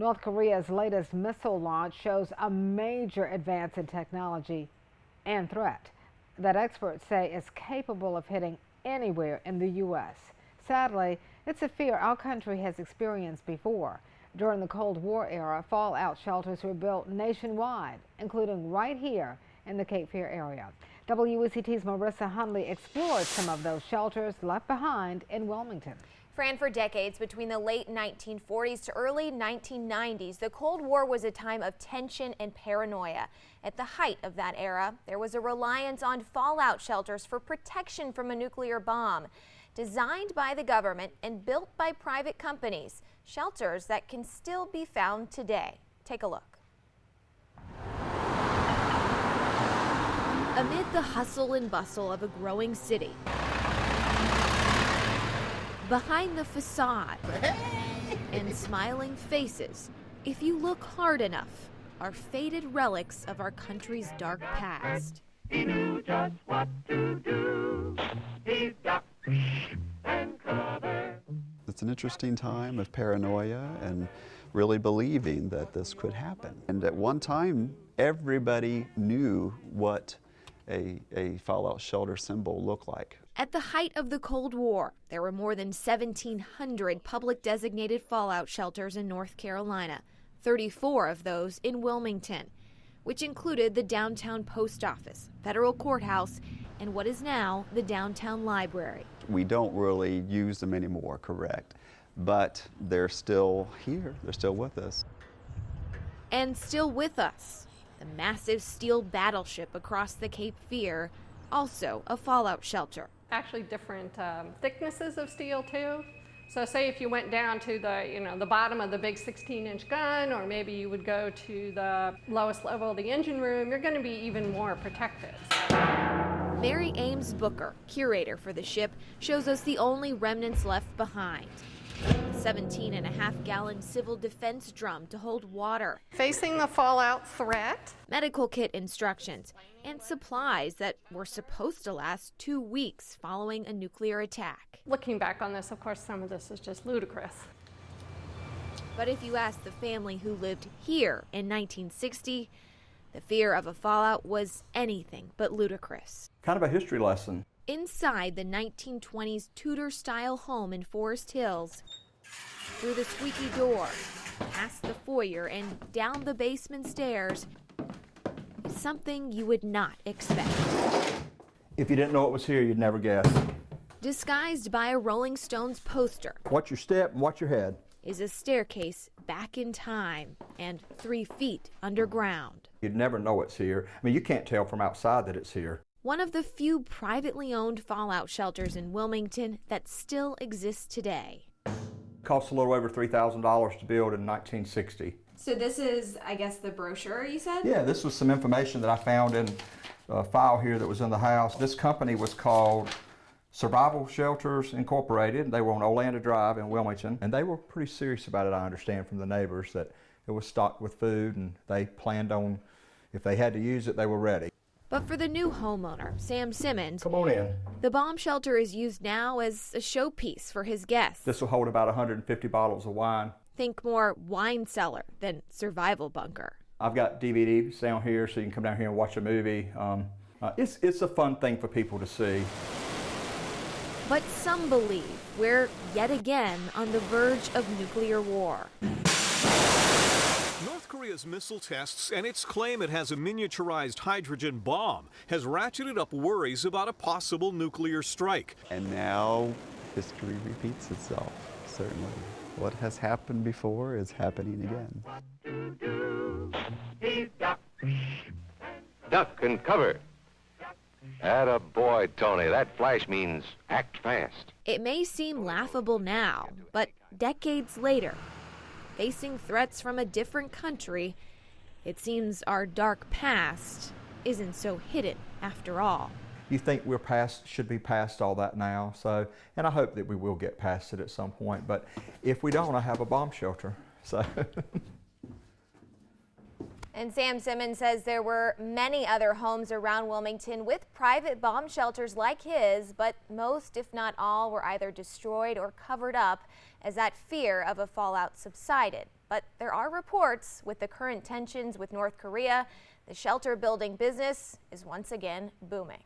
North Korea's latest missile launch shows a major advance in technology and threat that experts say is capable of hitting anywhere in the U.S. Sadly, it's a fear our country has experienced before. During the Cold War era, fallout shelters were built nationwide, including right here in the Cape Fear area. WECT's Marissa Hundley explored some of those shelters left behind in Wilmington. Fran, for decades, between the late 1940s to early 1990s, the Cold War was a time of tension and paranoia. At the height of that era, there was a reliance on fallout shelters for protection from a nuclear bomb. Designed by the government and built by private companies, shelters that can still be found today. Take a look. Amid the hustle and bustle of a growing city, behind the facade and smiling faces, if you look hard enough, are faded relics of our country's dark past. He knew just what to do. He's got and cover. It's an interesting time of paranoia and really believing that this could happen. And at one time, everybody knew what a fallout shelter symbol looked like. At the height of the Cold War, there were more than 1,700 public designated fallout shelters in North Carolina, 34 of those in Wilmington, which included the downtown post office, federal courthouse, and what is now the downtown library. We don't really use them anymore, correct, but they're still here, they're still with us. And still with us, the massive steel battleship across the Cape Fear, also a fallout shelter. Actually different thicknesses of steel too. So say if you went down to the bottom of the big 16-inch gun, or maybe you would go to the lowest level of the engine room, you're going to be even more protected. Mary Ames Booker, curator for the ship, shows us the only remnants left behind. A 17.5-gallon civil defense drum to hold water. Facing the fallout threat. Medical kit instructions and supplies that were supposed to last 2 weeks following a nuclear attack. Looking back on this, of course, some of this is just ludicrous. But if you ask the family who lived here in 1960, the fear of a fallout was anything but ludicrous. Kind of a history lesson. Inside the 1920s Tudor-style home in Forest Hills, through the squeaky door, past the foyer and down the basement stairs, is something you would not expect. If you didn't know it was here, you'd never guess. Disguised by a Rolling Stones poster, Watch your step and watch your head. is a staircase back in time and 3 feet underground. You'd never know it's here. I mean, you can't tell from outside that it's here. One of the few privately owned fallout shelters in Wilmington that still exists today. It cost a little over $3,000 to build in 1960. So this is, I guess, the brochure you said? Yeah, this was some information that I found in a file here that was in the house. This company was called Survival Shelters Incorporated. They were on Olanda Drive in Wilmington, and they were pretty serious about it, I understand from the neighbors, that it was stocked with food and they planned on, if they had to use it, they were ready. But for the new homeowner, Sam Simmons, Come on in. the bomb shelter is used now as a showpiece for his guests. This will hold about 150 bottles of wine. Think more wine cellar than survival bunker. I've got DVDs down here so you can come down here and watch a movie. It's a fun thing for people to see. But some believe we're yet again on the verge of nuclear war. North Korea's missile tests and its claim it has a miniaturized hydrogen bomb has ratcheted up worries about a possible nuclear strike. And now history repeats itself, certainly. What has happened before is happening again. He's duck. Duck and cover. Atta boy, Tony. That flash means act fast. It may seem laughable now, but decades later, facing threats from a different country, it seems our dark past isn't so hidden after all. You think should be past all that now, and I hope that we will get past it at some point, but if we don't, I have a bomb shelter, so. And Sam Simmons says there were many other homes around Wilmington with private bomb shelters like his, but most, if not all, were either destroyed or covered up as that fear of a fallout subsided. But there are reports with the current tensions with North Korea, the shelter building business is once again booming.